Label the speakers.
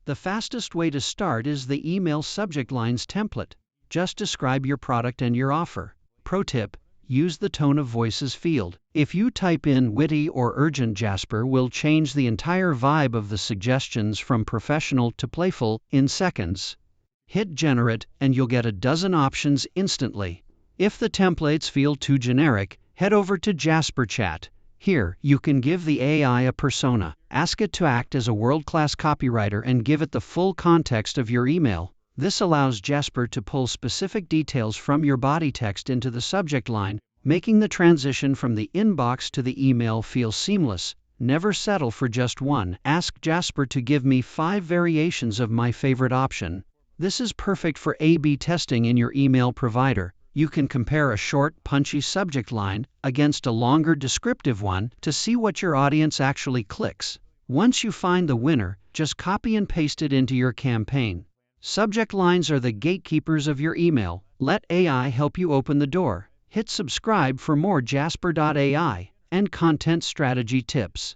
Speaker 1: The fastest way to start is the email subject lines template. Just describe your product and your offer. Pro tip: use the tone of voices field. If you type in witty or urgent, Jasper will change the entire vibe of the suggestions from professional to playful in seconds. Hit generate and you'll get a dozen options instantly. If the templates feel too generic, head over to Jasper Chat. Here, you can give the AI a persona. Ask it to act as a world-class copywriter and give it the full context of your email. This allows Jasper to pull specific details from your body text into the subject line, making the transition from the inbox to the email feel seamless. Never settle for just one. Ask Jasper to give me 5 variations of my favorite option. This is perfect for A/B testing in your email provider. You can compare a short, punchy subject line against a longer descriptive one to see what your audience actually clicks. Once you find the winner, just copy and paste it into your campaign. Subject lines are the gatekeepers of your email. Let AI help you open the door. Hit subscribe for more Jasper.ai and content strategy tips.